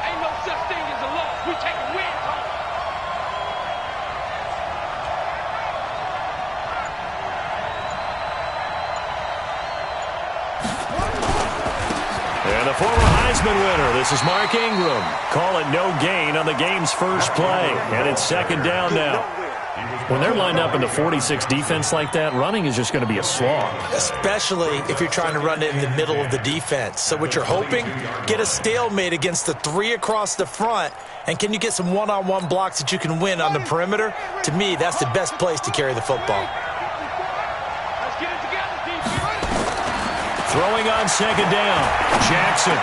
Ain't no such thing as a loss. We take a win home. And the former Heisman winner, this is Mark Ingram. Call it no gain on the game's first play. And it's second down now. When they're lined up in the 46 defense like that, running is just going to be a slog. Especially if you're trying to run it in the middle of the defense. So what you're hoping, get a stalemate against the three across the front. And can you get some one-on-one blocks that you can win on the perimeter? To me, that's the best place to carry the football. Throwing on second down. Jackson.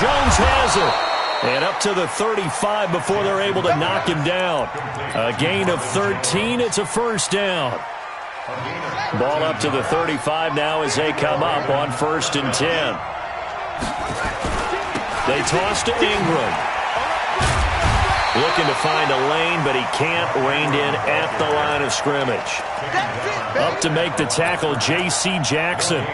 Jones has it. And up to the 35 before they're able to knock him down. A gain of 13. It's a first down. Ball up to the 35 now as they come up on 1st and 10. They toss to Ingram. Looking to find a lane, but he can't. Reined in at the line of scrimmage. Up to make the tackle, J.C. Jackson.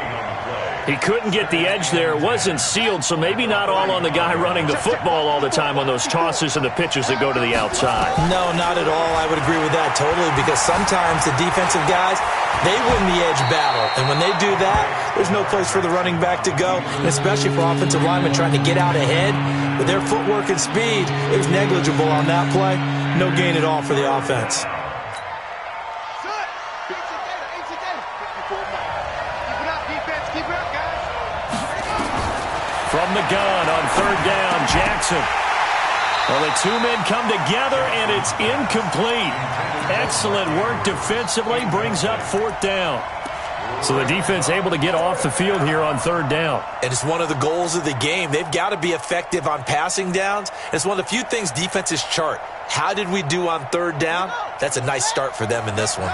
He couldn't get the edge there. It wasn't sealed, so maybe not all on the guy running the football all the time on those tosses and the pitches that go to the outside. No, not at all. I would agree with that totally, because sometimes the defensive guys, they win the edge battle. And when they do that, there's no place for the running back to go, and especially for offensive linemen trying to get out ahead. With their footwork and speed, it was negligible on that play. No gain at all for the offense. From the gun on 3rd down, Jackson. Well, the two men come together, and it's incomplete. Excellent work defensively, brings up 4th down. So the defense able to get off the field here on 3rd down. And it's one of the goals of the game. They've got to be effective on passing downs. It's one of the few things defenses chart. How did we do on 3rd down? That's a nice start for them in this one.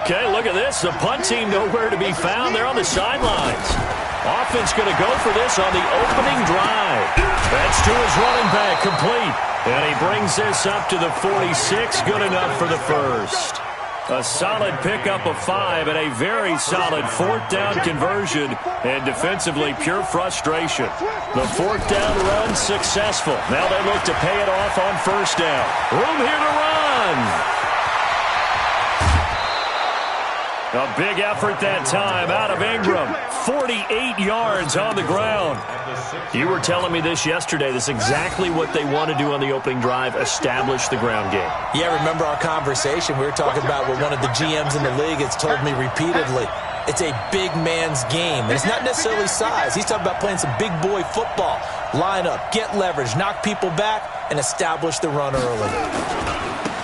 Okay, look at this. The punt team nowhere to be found. They're on the sidelines. Offense going to go for this on the opening drive. That's to his running back, complete. And he brings this up to the 46, good enough for the first. A solid pickup of 5 and a very solid 4th down conversion. And defensively, pure frustration. The 4th down run successful. Now they look to pay it off on 1st down. Room here to run. A big effort that time out of Ingram. 48 yards on the ground. You were telling me this yesterday. This is exactly what they want to do on the opening drive, establish the ground game. Yeah, remember our conversation? We were talking about what one of the GMs in the league has told me repeatedly. It's a big man's game. And it's not necessarily size. He's talking about playing some big boy football. Line up, get leverage, knock people back, and establish the run early.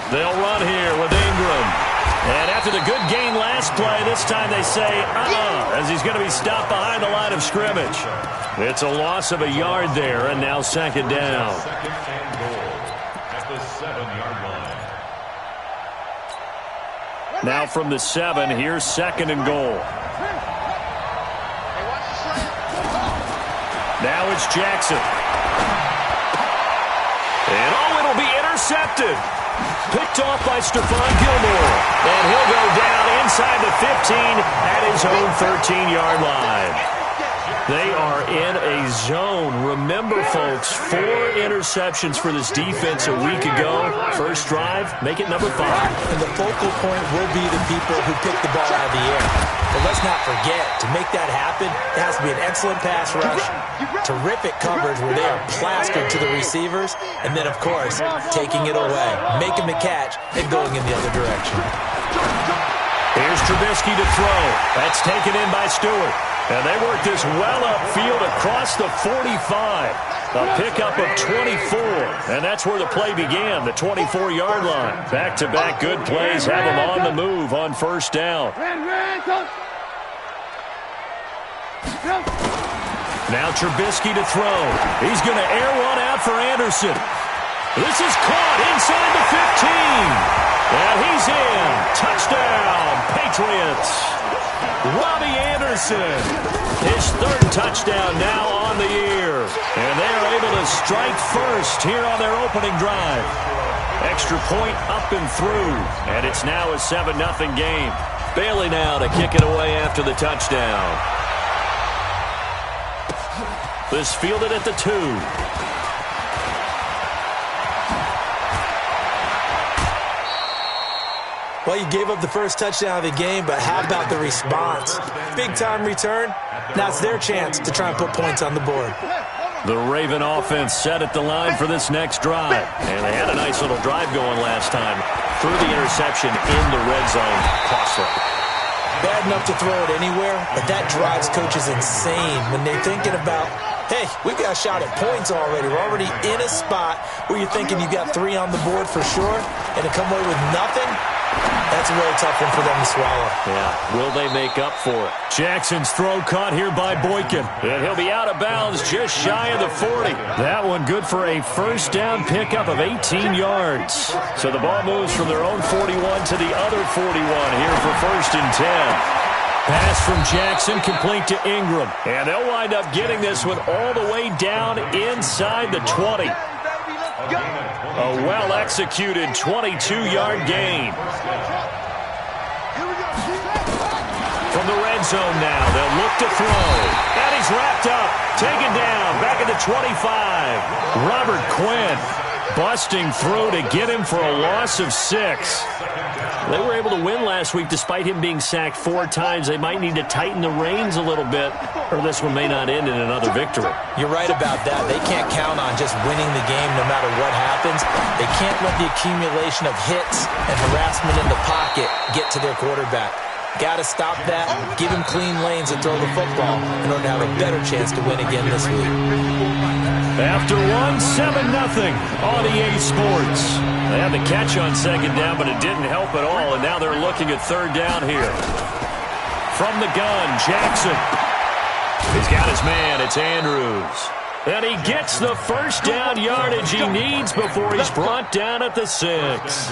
They'll run here with Ingram. And after the good gain last play, this time they say, as he's going to be stopped behind the line of scrimmage. It's a loss of a yard there, and now 2nd down. Now from the 7, here's 2nd and goal. Now it's Jackson. And it'll be intercepted. Picked off by Stephon Gilmore. And he'll go down inside the 15 at his own 13-yard line. They are in a zone. Remember, folks, 4 interceptions for this defense a week ago. First drive, make it number 5. And the focal point will be the people who pick the ball out of the air. But let's not forget, to make that happen, it has to be an excellent pass rush, terrific coverage where they are plastered to the receivers, and then, of course, taking it away, making the catch, and going in the other direction. Here's Trubisky to throw. That's taken in by Stewart. And they work this well upfield across the 45. A pickup of 24. And that's where the play began, the 24-yard line. Back-to-back good plays have them on the move on 1st down. Now Trubisky to throw. He's going to air one out for Anderson. This is caught inside the 15. And he's in. Touchdown, Patriots. Robbie Anderson, his 3rd touchdown now on the year. And they are able to strike first here on their opening drive. Extra point up and through. And it's now a 7-0 game. Bailey now to kick it away after the touchdown. This fielded at the 2. Well, you gave up the first touchdown of the game, but how about the response? Big-time return. Now it's their chance to try and put points on the board. The Raven offense set at the line for this next drive. And they had a nice little drive going last time. Threw the interception in the red zone. Costly. Bad enough to throw it anywhere, but that drives coaches insane when they're thinking about, hey, we've got a shot at points already. We're already in a spot where you're thinking you got 3 on the board for sure, and to come away with nothing, that's a really tough one for them to swallow. Yeah, will they make up for it? Jackson's throw caught here by Boykin. And he'll be out of bounds just shy of the 40. That one good for a first down pickup of 18 yards. So the ball moves from their own 41 to the other 41 here for first and 10. Pass from Jackson, complete to Ingram. And they'll wind up getting this one all the way down inside the 20. A well-executed 22-yard gain. From the red zone now, they'll look to throw. And he's wrapped up, taken down, back at the 25. Robert Quinn busting through to get him for a loss of 6. They were able to win last week despite him being sacked 4 times. They might need to tighten the reins a little bit, or this one may not end in another victory. You're right about that. They can't count on just winning the game no matter what happens. They can't let the accumulation of hits and harassment in the pocket get to their quarterback. Got to stop that, give him clean lanes and throw the football in order to have a better chance to win again this week. After 7-0 on EA Sports. They had the catch on second down, but it didn't help at all, and now they're looking at third down here. From the gun, Jackson. He's got his man. It's Andrews. And he gets the first down yardage he needs before he's brought down at the 6.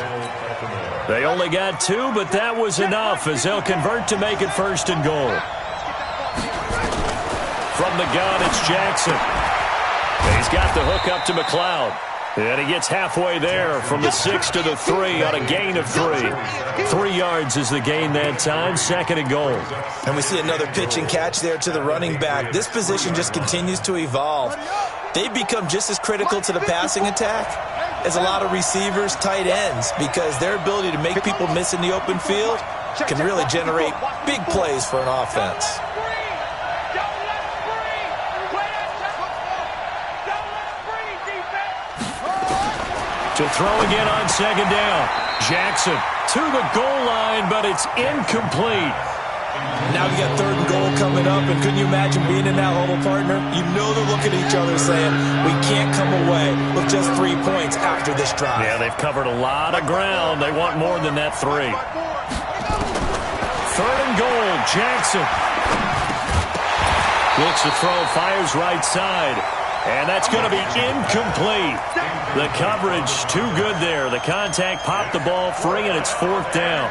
They only got 2, but that was enough as they'll convert to make it first and goal. From the gun, it's Jackson. He's got the hook up to McLeod. And he gets halfway there from the 6 to the 3 on a gain of 3. 3 yards is the gain that time, second and goal. And we see another pitch and catch there to the running back. This position just continues to evolve. They've become just as critical to the passing attack as a lot of receivers, tight ends, because their ability to make people miss in the open field can really generate big plays for an offense. To throw again on second down. Jackson to the goal line, but it's incomplete. Now we got third and goal coming up, and couldn't you imagine being in that huddle, partner? You know they're looking at each other saying, we can't come away with just 3 points after this drive. Yeah, they've covered a lot of ground. They want more than that 3. Third and goal, Jackson. Looks to throw, fires right side. And that's going to be incomplete. The coverage too good there. The contact popped the ball free, and it's fourth down.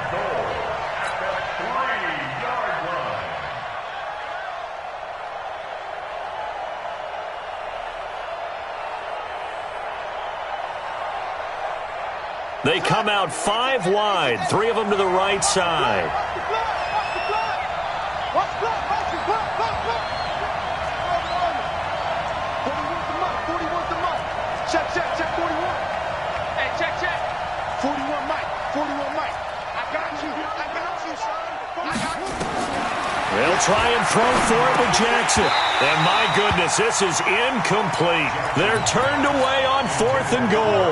They come out 5 wide, 3 of them to the right side. Check, 41. Hey, check. 41 Mike. I got you, son. I got you. They'll try and throw for it with Jackson. And my goodness, this is incomplete. They're turned away on 4th and goal.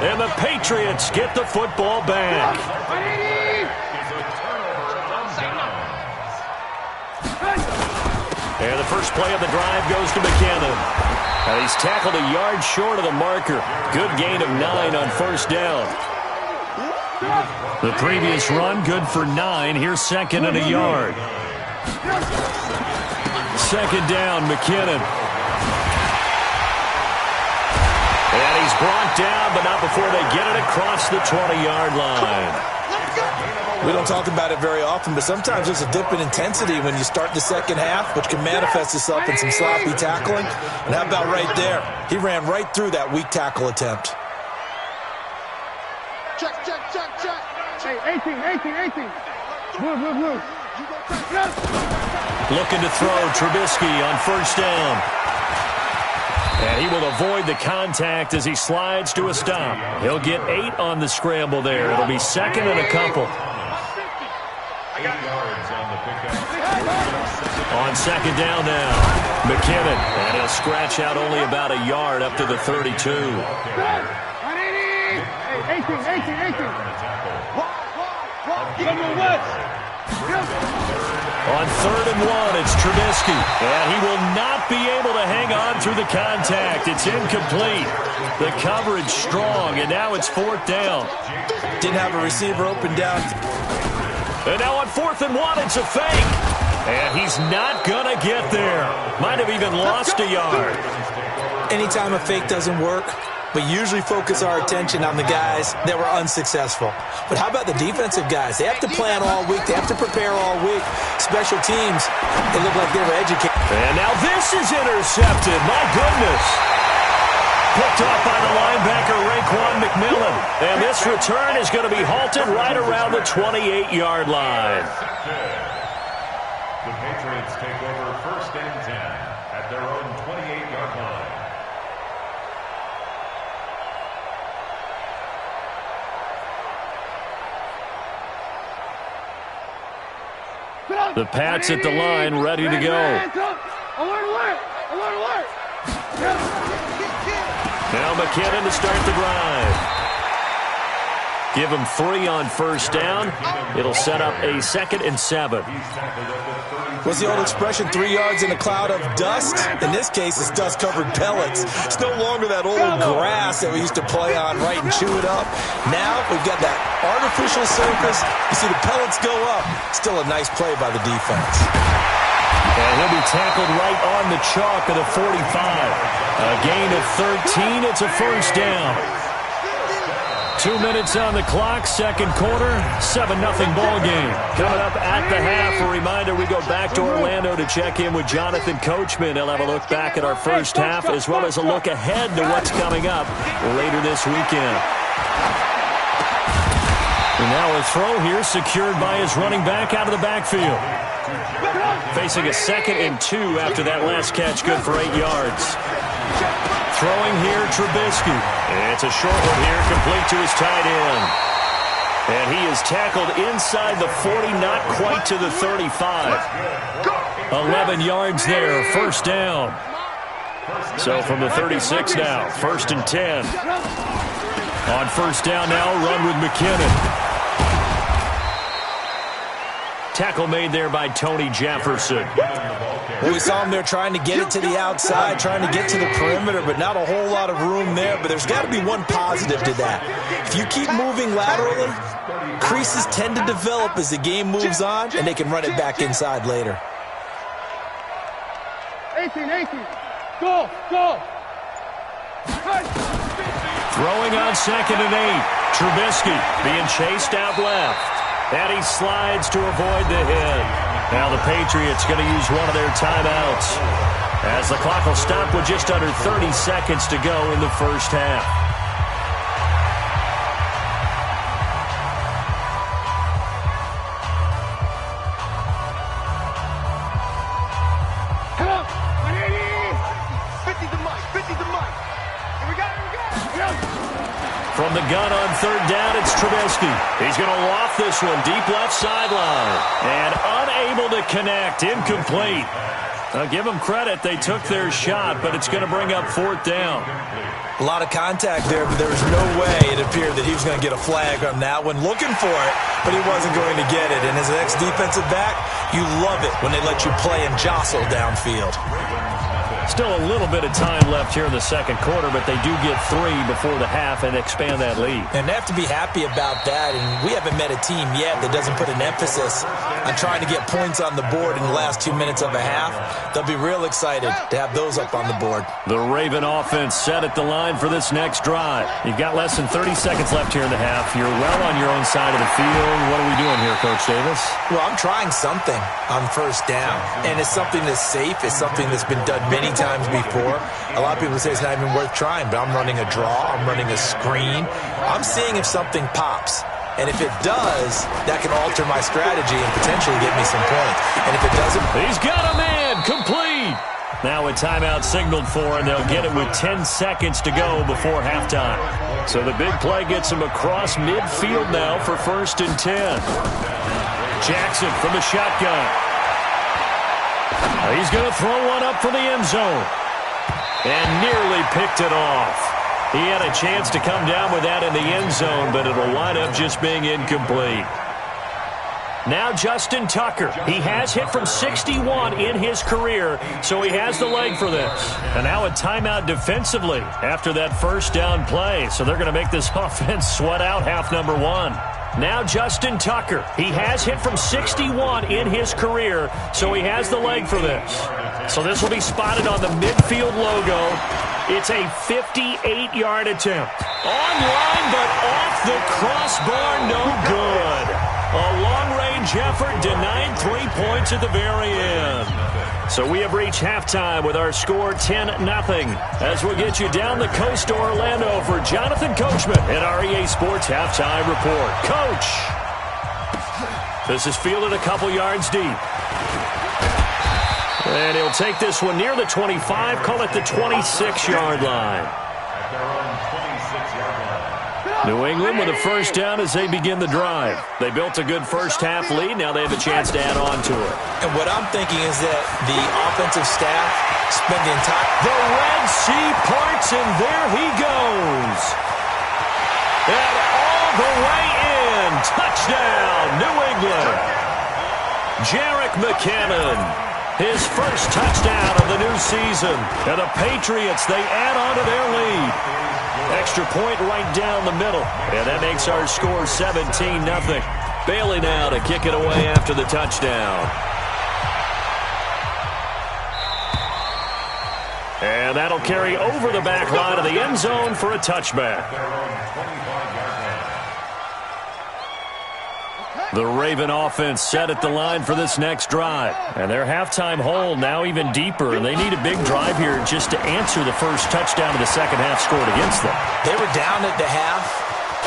And the Patriots get the football back. And the first play of the drive goes to McKinnon. And he's tackled a yard short of the marker. Good gain of 9 on first down. The previous run, good for 9. Here's second and a yard. Second down, McKinnon. And he's brought down, but not before they get it across the 20-yard line. We don't talk about it very often, but sometimes there's a dip in intensity when you start the second half, which can manifest itself in some sloppy tackling. And how about right there? He ran right through that weak tackle attempt. Check. Hey, 18. Blue. Looking to throw, Trubisky on first down. And he will avoid the contact as he slides to a stop. He'll get 8 on the scramble there. It'll be second and a couple. On second down now, McKinnon, and he'll scratch out only about a yard up to the 32. 18. On third and 1, it's Trubisky, and he will not be able to hang on through the contact. It's incomplete. The coverage strong, and now it's fourth down. Didn't have a receiver open down. And now on fourth and 1, it's a fake. And he's not going to get there. Might have even lost a yard. Anytime a fake doesn't work, we usually focus our attention on the guys that were unsuccessful. But how about the defensive guys? They have to plan all week. They have to prepare all week. Special teams, they look like they were educated. And now this is intercepted. My goodness. Picked off by the linebacker, Raekwon McMillan. And this return is going to be halted right around the 28-yard line. The Patriots take over first and 10 at their own 28-yard line. The Pats at the line, ready to go. Now McKinnon to start the drive. Give him 3 on first down. It'll set up a 2nd and 7. What's the old expression, 3 yards in a cloud of dust? In this case, it's dust-covered pellets. It's no longer that old grass that we used to play on, right, and chew it up. Now we've got that artificial surface. You see the pellets go up. Still a nice play by the defense. And he'll be tackled right on the chalk of the 45. A gain of 13. It's a first down. 2 minutes on the clock, second quarter, 7-0 ball game. Coming up at the half, a reminder we go back to Orlando to check in with Jonathan Coachman. He'll have a look back at our first half as well as a look ahead to what's coming up later this weekend. And now a throw here secured by his running back out of the backfield. Facing a 2nd and 2 after that last catch, good for 8 yards. Throwing here, Trubisky. It's a short one here, complete to his tight end. And he is tackled inside the 40, not quite to the 35. 11 yards there, first down. So from the 36 now, 1st and 10. On first down now, run with McKinnon. Tackle made there by Tony Jefferson. Well, we saw him there trying to get it to the outside, trying to get to the perimeter, but not a whole lot of room there. But there's got to be one positive to that. If you keep moving laterally, creases tend to develop as the game moves on, and they can run it back inside later. 18. Go. Throwing on 2nd and 8. Trubisky being chased out left. And he slides to avoid the hit. Now the Patriots going to use one of their timeouts as the clock will stop with just under 30 seconds to go in the first half. Come on. 50 the mic. Here we go. From the gun on third down, it's Trubisky. He's going to loft this one deep left sideline. And unable to connect. Incomplete. I'll give them credit. They took their shot, but it's going to bring up fourth down. A lot of contact there, but there was no way it appeared that he was going to get a flag on that one. Looking for it, but he wasn't going to get it. And as an ex-defensive back, you love it when they let you play and jostle downfield. Still a little bit of time left here in the second quarter, but they do get 3 before the half and expand that lead. And they have to be happy about that. And we haven't met a team yet that doesn't put an emphasis on trying to get points on the board in the last 2 minutes of a half. They'll be real excited to have those up on the board. The Raven offense set at the line for this next drive. You've got less than 30 seconds left here in the half. You're well on your own side of the field. What are we doing here, Coach Davis? Well, I'm trying something on first down. And it's something that's safe. It's something that's been done many times before. A lot of people say it's not even worth trying, but I'm running a draw. I'm running a screen. I'm seeing if something pops. And if it does, that can alter my strategy and potentially get me some points. And if it doesn't... He's got a man. Complete. Now a timeout signaled for, and they'll get it with 10 seconds to go before halftime. So the big play gets him across midfield now for 1st and 10. Jackson from the shotgun. He's going to throw one up for the end zone. And nearly picked it off. He had a chance to come down with that in the end zone, but it'll wind up just being incomplete. Now Justin Tucker. He has hit from 61 in his career, so he has the leg for this. And now a timeout defensively after that first down play. So they're going to make this offense sweat out half number 1. Now Justin Tucker. He has hit from 61 in his career, so he has the leg for this. So this will be spotted on the midfield logo. It's a 58-yard attempt. Online, but off the crossbar, no good. A long-range effort denied 3 points at the very end. So we have reached halftime with our score 10-0. As we'll get you down the coast to Orlando for Jonathan Coachman at our EA Sports Halftime Report. Coach! This is fielded a couple yards deep. And he'll take this one near the 25, call it the 26-yard line. New England with a first down as they begin the drive. They built a good first-half lead. Now they have a chance to add on to it. And what I'm thinking is that the offensive staff spent the entire... The Red Sea parts, and there he goes. And all the way in. Touchdown, New England. Jarek McKinnon. His first touchdown of the new season. And the Patriots, they add on to their lead. Extra point right down the middle. And that makes our score 17-0. Bailey now to kick it away after the touchdown. And that'll carry over the back line of the end zone for a touchback. The Raven offense set at the line for this next drive. And their halftime hole now even deeper. And they need a big drive here just to answer the first touchdown of the second half scored against them. They were down at the half.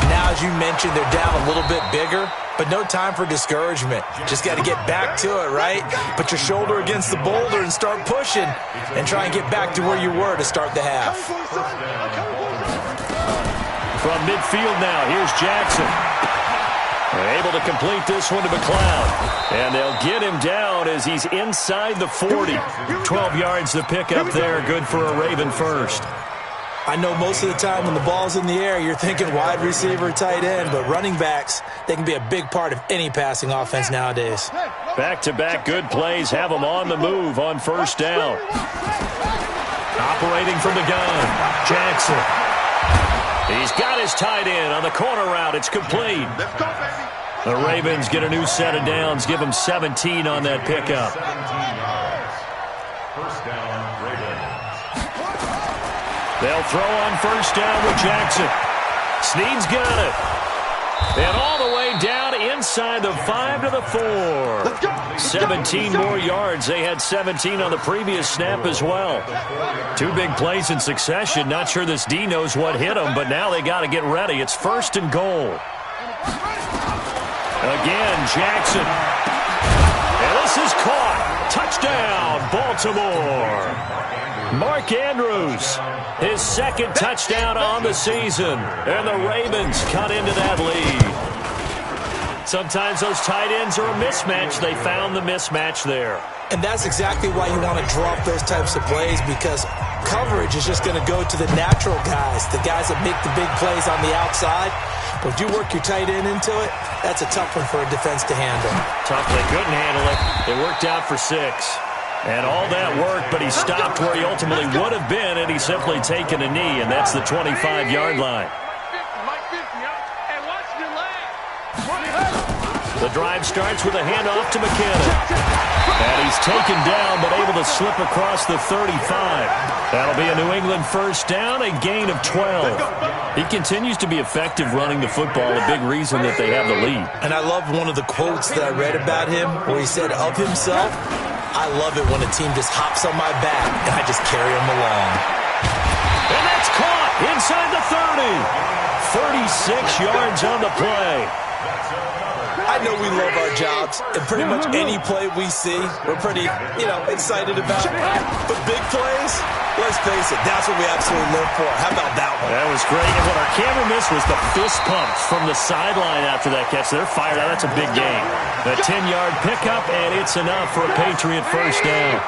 Now, as you mentioned, they're down a little bit bigger. But no time for discouragement. Just got to get back to it, right? Put your shoulder against the boulder and start pushing. And try and get back to where you were to start the half. From midfield now, here's Jackson. They're able to complete this one to McLeod. And they'll get him down as he's inside the 40. 12 yards to pick up there. Good for a Raven first. I know most of the time when the ball's in the air, you're thinking wide receiver, tight end. But running backs, they can be a big part of any passing offense nowadays. Back-to-back good plays have them on the move on first down. Operating from the gun, Jackson. He's got his tight end on the corner route. It's complete. The Ravens get a new set of downs. Give them 17 on that pickup. First down, Ravens. They'll throw on first down with Jackson. Snead's got it. And all the way down inside the 5 to the 4. 17 more yards. They had 17 on the previous snap as well. Two big plays in succession. Not sure this D knows what hit them, but now they got to get ready. It's 1st and goal. Again, Jackson. And this is caught. Touchdown, Baltimore. Mark Andrews, his second touchdown on the season. And the Ravens cut into that lead. Sometimes those tight ends are a mismatch. They found the mismatch there. And that's exactly why you want to drop those types of plays, because coverage is just going to go to the natural guys, the guys that make the big plays on the outside. But if you work your tight end into it, that's a tough one for a defense to handle. Tough. They couldn't handle it. It worked out for 6. And all that worked, but he stopped where he ultimately would have been, and he's simply taken a knee, and that's the 25-yard line. The drive starts with a handoff to McKinnon. And he's taken down, but able to slip across the 35. That'll be a New England first down, a gain of 12. He continues to be effective running the football, a big reason that they have the lead. And I love one of the quotes that I read about him, where he said of himself, "I love it when a team just hops on my back and I just carry them along." And that's caught inside the 30. 36 yards on the play. I know we love our jobs, and pretty much any play we see, we're pretty, excited about. But big plays, let's face it, that's what we absolutely live for. How about that one? That was great. And what our camera missed was the fist pumps from the sideline after that catch. They're fired out. That's a big gain. A 10-yard pickup, and it's enough for a Patriot first down.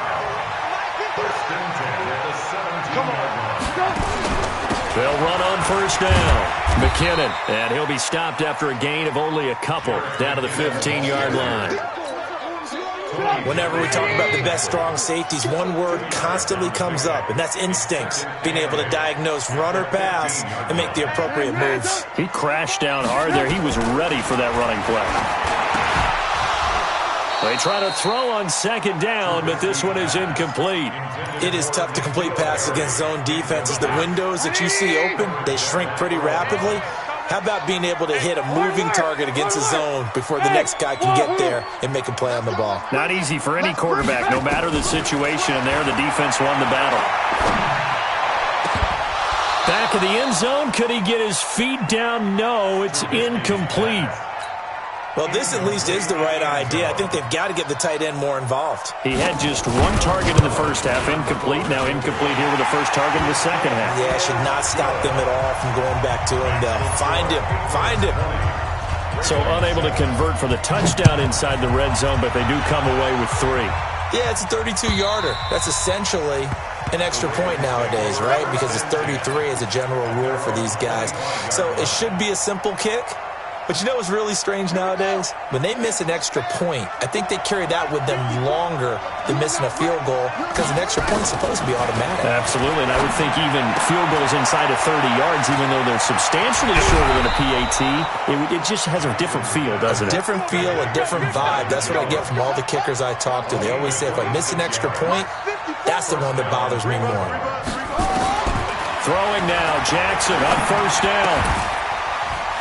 They'll run on first down. McKinnon, and he'll be stopped after a gain of only a couple down to the 15-yard line. Whenever we talk about the best strong safeties, one word constantly comes up, and that's instincts. Being able to diagnose run or pass and make the appropriate moves. He crashed down hard there. He was ready for that running play. They try to throw on second down, but this one is incomplete. It is tough to complete passes against zone defenses. The windows that you see open, they shrink pretty rapidly. How about being able to hit a moving target against a zone before the next guy can get there and make a play on the ball? Not easy for any quarterback, no matter the situation, and there the defense won the battle. Back of the end zone, could he get his feet down? No, it's incomplete. Well, this at least is the right idea. I think they've got to get the tight end more involved. He had just one target in the first half, incomplete. Now incomplete here with the first target in the second half. Yeah, should not stop them at all from going back to him. They'll find him. So unable to convert for the touchdown inside the red zone, but they do come away with 3. Yeah, it's a 32-yarder. That's essentially an extra point nowadays, right? Because it's 33 as a general rule for these guys. So it should be a simple kick. But you know what's really strange nowadays? When they miss an extra point, I think they carry that with them longer than missing a field goal because an extra point is supposed to be automatic. Absolutely, and I would think even field goals inside of 30 yards, even though they're substantially shorter than a PAT, it just has a different feel, doesn't it? A different feel, a different vibe. That's what I get from all the kickers I talk to. They always say if I miss an extra point, that's the one that bothers me more. Throwing now, Jackson on first down.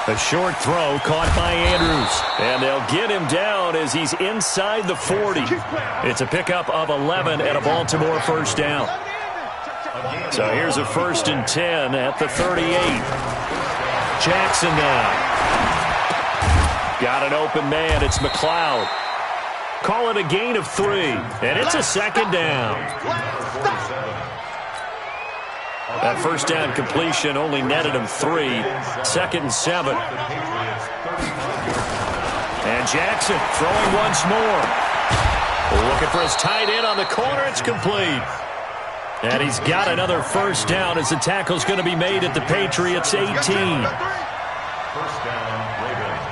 A short throw caught by Andrews. And they'll get him down as he's inside the 40. It's a pickup of 11 and a Baltimore first down. So here's a 1st and 10 at the 38. Jackson now. Got an open man. It's McLeod. Call it a gain of 3. And it's a second down. That first down completion only netted him 3. 2nd and 7. And Jackson throwing once more. Looking for his tight end on the corner. It's complete. And he's got another first down as the tackle's going to be made at the Patriots' 18. First down, Ravens.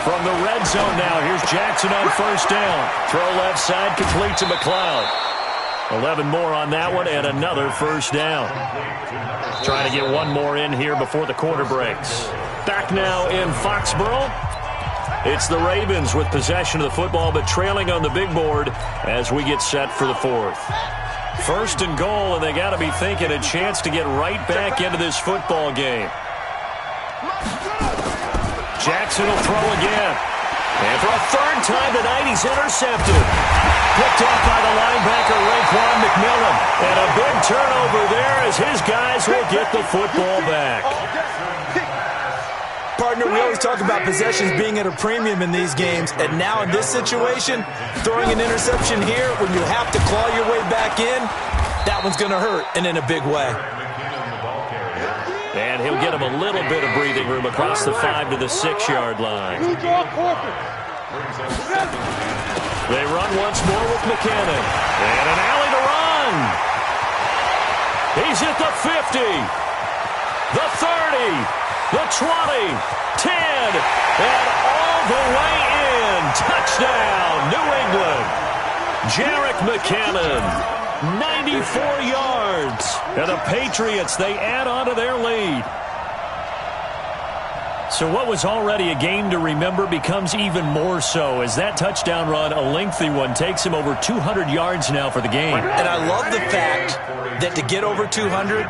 From the red zone now, here's Jackson on first down. Throw left side, complete to McLeod. 11 more on that one, and another first down. Trying to get one more in here before the quarter breaks. Back now in Foxborough. It's the Ravens with possession of the football, but trailing on the big board as we get set for the 4th. 1st and goal, and they got to be thinking a chance to get right back into this football game. Jackson will throw again. And for a 3rd time tonight, he's intercepted. Picked off by the linebacker, Raekwon McMillan. And a big turnover there as his guys will get the football back. Partner, we always talk about possessions being at a premium in these games. And now in this situation, throwing an interception here when you have to claw your way back in, that one's going to hurt, and in a big way. And he'll get him a little bit of breathing room across the 5 to the 6-yard line. They run once more with McKinnon. And an alley to run. He's at the 50, the 30, the 20, 10, and all the way in. Touchdown, New England. Jerick McKinnon. 94 yards. And the Patriots, they add on to their lead. So what was already a game to remember becomes even more so as that touchdown run, a lengthy one, takes him over 200 yards now for the game. And I love the fact that to get over 200,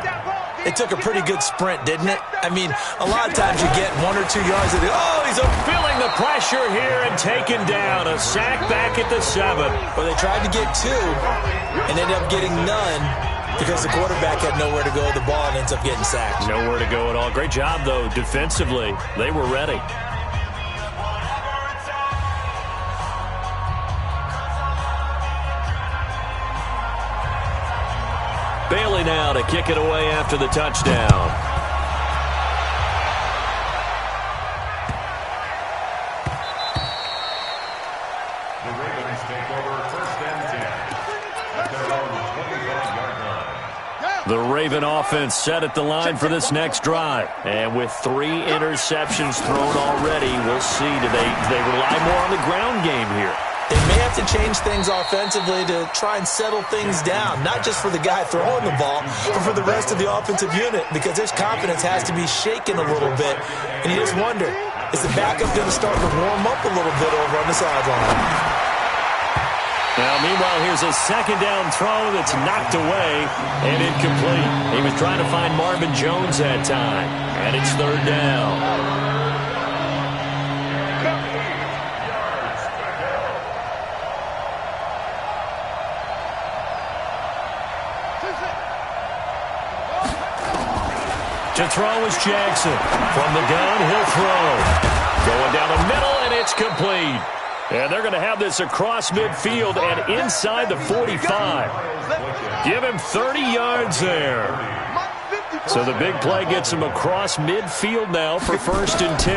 it took a pretty good sprint, didn't it? I mean, a lot of times you get 1 or 2 yards and he's feeling the pressure here and taken down. A sack back at the 7. Well, they tried to get 2 and ended up getting none. because the quarterback had nowhere to go with the ball and ends up getting sacked. Nowhere to go at all. Great job, though, defensively. They were ready. Bailey now to kick it away after the touchdown. The Ravens take over 1st and 10 at their own 25-yard line. The Raven offense set at the line for this next drive. And with 3 interceptions thrown already, we'll see. Do they rely more on the ground game here? They may have to change things offensively to try and settle things down, not just for the guy throwing the ball, but for the rest of the offensive unit, because his confidence has to be shaken a little bit. And you just wonder, is the backup going to start to warm up a little bit over on the sideline? Now, meanwhile, here's a 2nd down throw that's knocked away and incomplete. He was trying to find Marvin Jones that time, and it's 3rd down. To throw is Jackson. From the gun, he'll throw. Going down the middle, and it's complete. And they're going to have this across midfield and inside the 45. Give him 30 yards there. So the big play gets him across midfield now for 1st and 10.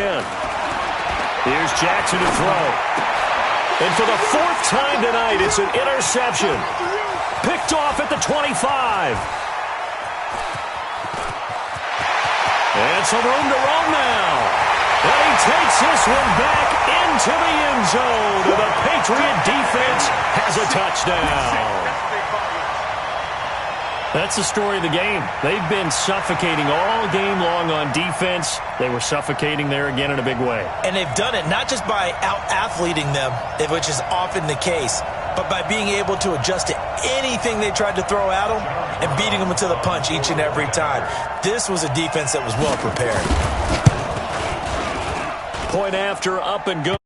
Here's Jackson to throw. And for the 4th time tonight, it's an interception. Picked off at the 25. And some room to roam now. And he takes this one back into the end zone. And the Patriot defense has a touchdown. That's the story of the game. They've been suffocating all game long on defense. They were suffocating there again in a big way. And they've done it not just by out-athleting them, which is often the case, but by being able to adjust to anything they tried to throw at them and beating them to the punch each and every time. This was a defense that was well prepared. Point after, up and go.